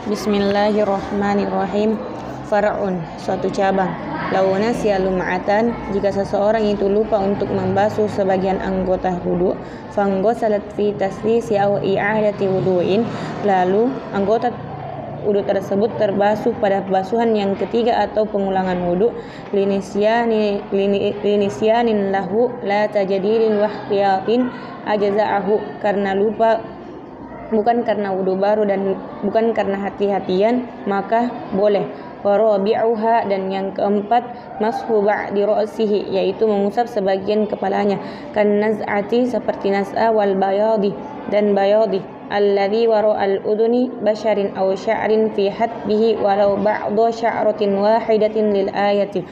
Bismillahirrahmanirrahim. Far'un, suatu cabang. Lau nasiya lum'atan, jika seseorang itu lupa untuk membasuh sebagian anggota wudu, fanggosalat fi taslisi aw i'adati wudu'in, lalu anggota wudu tersebut terbasuh pada basuhan yang ketiga atau pengulangan wudu, linisyanin lahu la tajadilin wahtiyatin ajza'ahu, karena lupa, bukan karena wudu baru dan bukan karena hati-hatian, maka boleh. Warabi'uha, dan yang keempat, mashu ba'di ra'sihi, yaitu mengusap sebagian kepalanya, kan naz'ati, seperti nas'a, wal bayadi, dan bayadi, alladhi wara'al uduni basharin aw sya'rin fi hadbihi walau ba'da sya'ratin wahidatin lil ayati,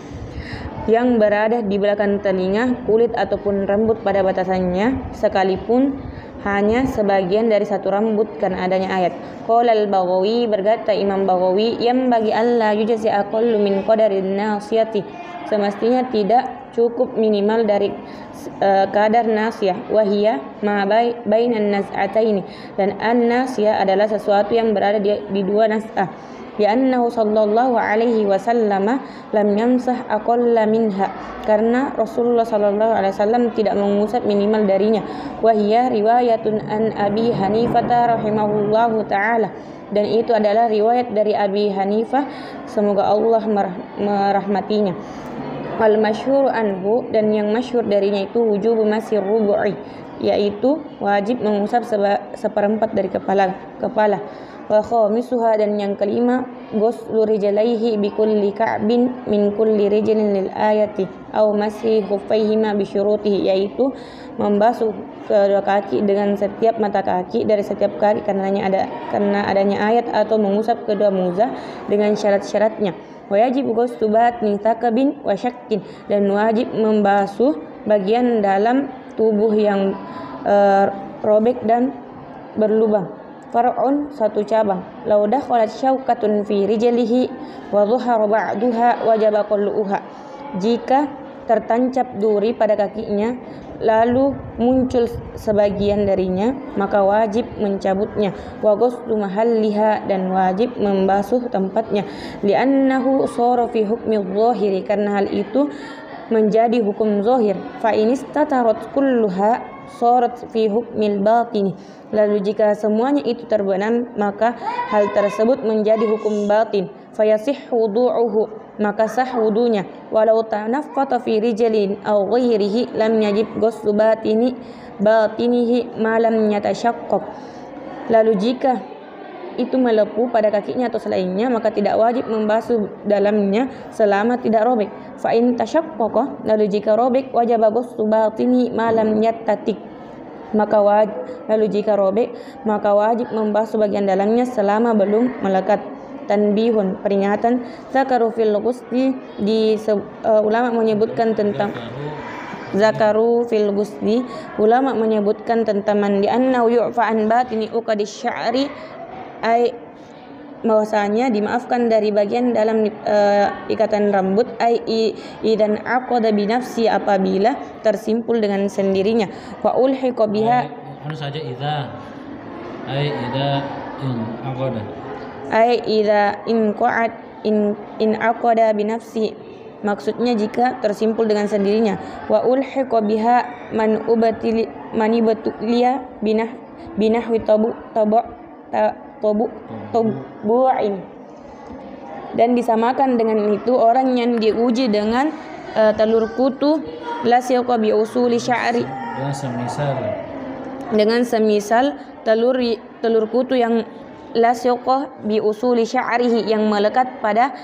yang berada di belakang telinga, kulit ataupun rambut pada batasannya, sekalipun hanya sebagian dari satu rambut karena adanya ayat. Qala al-Baghawi, berkata Imam Baghawi, yang bagi Allah yujzi aqallu min qadarin nasiyati, semestinya tidak cukup minimal dari kadar nasiyah, wahiyah ma bainan naz'ataini, dan an-nasiyah adalah sesuatu yang berada di dua nas'ah. Li'annahu sallallahu alaihi wasallam lam yamsah aqalla minha, karena Rasulullah sallallahu alaihi wasallam tidak mengusap minimal darinya. Wahiyya riwayatun an Abi Hanifah rahimahullahu taala, dan itu adalah riwayat dari Abi Hanifah, semoga Allah merahmatinya. Al-masyhur anhu, dan yang masyhur darinya itu wujubu masir rubu'i, yaitu wajib mengusap seperempat dari kepala. Wa khamisuha, dan yang kelima, ghuslu rijlaihi bi kulli ka'bin min kulli rijlin lil ayati aw masih khufaihima bi syurutihi, yaitu membasuh kedua kaki dengan setiap mata kaki dari setiap kaki karena adanya ayat, atau mengusap kedua muzah dengan syarat-syaratnya. Wa yajib ghuslu batni thaqabin wa syakkin, dan wajib membasuh bagian dalam tubuh yang robek dan berlubang. Far'un, satu cabang. Lau dakhalat syaukatun fi rijlihi wa dhuhara ba'duha wajaba qalluha, jika tertancap duri pada kakinya lalu muncul sebagian darinya, maka wajib mencabutnya. Wa ghuslu mahalliha, dan wajib membasuh tempatnya. Li'annahu shara fi hukmi dhahiri, karena hal itu menjadi hukum zahir. Fa inistatarat kulluha sharat fi hukmil batini, lalu jika semuanya itu terbenam, maka hal tersebut menjadi hukum batin. Fayasihhu wudu'uhu, maka sah wudunya. Walau tanaffata fi rijlin aw ghairihi lam yajib ghuslu batinihi ma lam yatashaqqaq, lalu jika itu melepuh pada kakinya atau selainnya, maka tidak wajib membasuh dalamnya selama tidak robek. Fa in tashaqqaqa, lalu jika robek, wajib ghuslu batini ma lam yattatik, lalu jika robek, maka wajib membasuh bagian dalamnya selama belum melekat. Tanbihun, peringatan, zakaru fil ghusli, ulama menyebutkan tentang zakaru fil ghusli, ulama menyebutkan tentang mandi annahu yu'fa an batini uqadish sya'ri, bahwasanya dimaafkan dari bagian dalam ikatan rambut, idan aqada bi nafsi, apabila tersimpul dengan sendirinya. Wa ulhiqa biha, saja idza in aqada, idza in aqada bi nafsi, maksudnya jika tersimpul dengan sendirinya. Wa ulhiqa biha man ibtuliya binahwi tabu'in, dan disamakan dengan itu orang yang diuji dengan telur kutu, la syaqqa bi usuli sya'ri, dengan semisal telur kutu yang la syaqqa bi usuli sya'rihi, yang melekat pada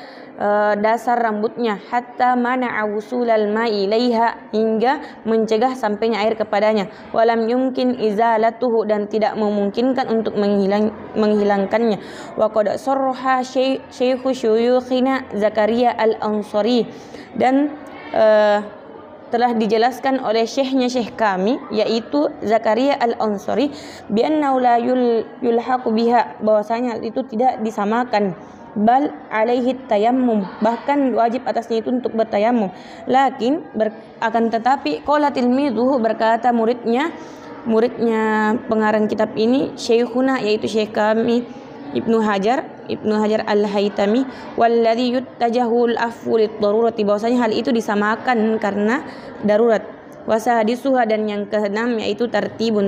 dasar rambutnya, hatta mana'a wusulal ma'i ilaiha, hingga mencegah sampainya air kepadanya. Walam yumkin izalatuhu, dan tidak memungkinkan untuk menghilangkannya. Wa qad sarraha syekhu syuyukhina Zakaria al-Ansari, dan telah dijelaskan oleh syekhnya syekh kami, yaitu Zakaria al-Ansari, bi annahu la yulhaqu biha, bahwasanya itu tidak disamakan. Bal alaihi tayammum, bahkan wajib atasnya itu untuk bertayammum. Lakin akan tetapi qala tilmidhuhu, berkata muridnya pengarang kitab ini, syekhuna, yaitu syekh kami Ibnu Hajar Al-Haytami, walladzi yuttajahul afwu lid-darurati, bahwasanya hal itu disamakan karena darurat. Wasadisuha, dan yang keenam yaitu tertib,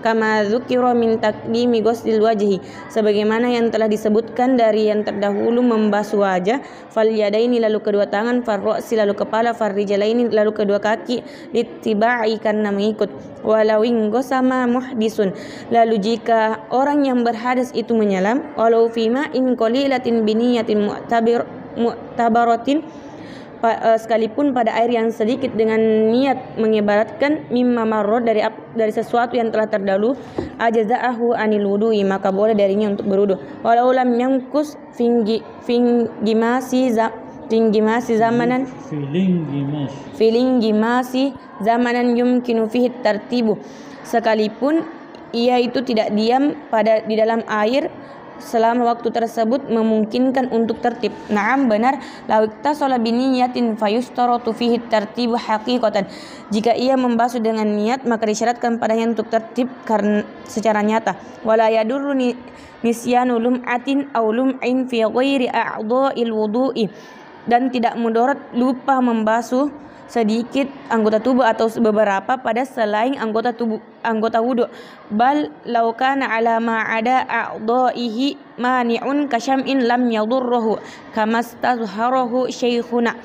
kama dzukira min taqdimi ghuslil wajhi, sebagaimana yang telah disebutkan dari yang terdahulu membasuh wajah, fal yadaini lalu kedua tangan, far ra'si lalu kepala, far rijlaini lalu kedua kaki, littiba'i karena mengikut, walau sama muhdisun, lalu jika orang yang berhadas itu menyelam, walau fima in qalilatin biniyatin mu'tabaratin, sekalipun pada air yang sedikit dengan niat mengibaratkan, mimma marrad, dari sesuatu yang telah terdahulu, ajza'ahu anil wudu'i, maka boleh darinya untuk berwudu, walau lam yamkus zamanan yumkinu fihi tartibu, sekalipun ia itu tidak diam di dalam air selama waktu tersebut memungkinkan untuk tertib. Naam, benar, lawikta sholat biniyatin fayustaratu fihi tartibu haqiqatan, jika ia membasuh dengan niat maka disyaratkan padanya untuk tertib karena secara nyata. Wala yadurru nisyanu lum'atin aw lum'in fi ghairi a'dha'il wudu'i, dan tidak mudarat lupa membasuh sedikit anggota tubuh atau beberapa pada selain anggota wudu. Bal law kana ala ma ada a'dha'ihi mani'un kasyam'in lam yadurruhu kama stazharahu syekhuna,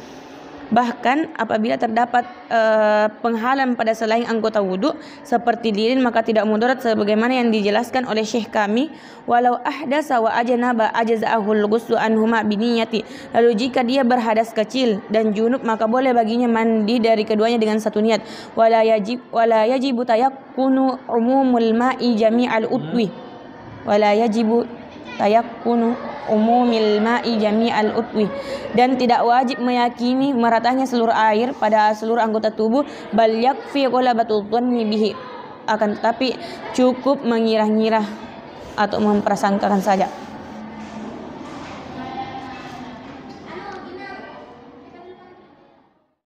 bahkan apabila terdapat penghalang pada selain anggota wudu seperti lilin, maka tidak mudarat sebagaimana yang dijelaskan oleh syekh kami, walau ahdasa wa ajnaba ajza'ahul ghuslu anhuma biniyati, lalu jika dia berhadas kecil dan junub maka boleh baginya mandi dari keduanya dengan satu niat. Wala yajibu tayakkunu umumul ma'i jami'al utwi, dan tidak wajib meyakini meratanya seluruh air pada seluruh anggota tubuh, bal yakfi ghalabatul dhanni bihi, akan tetapi cukup mengira-ngira atau memprasangkakan saja.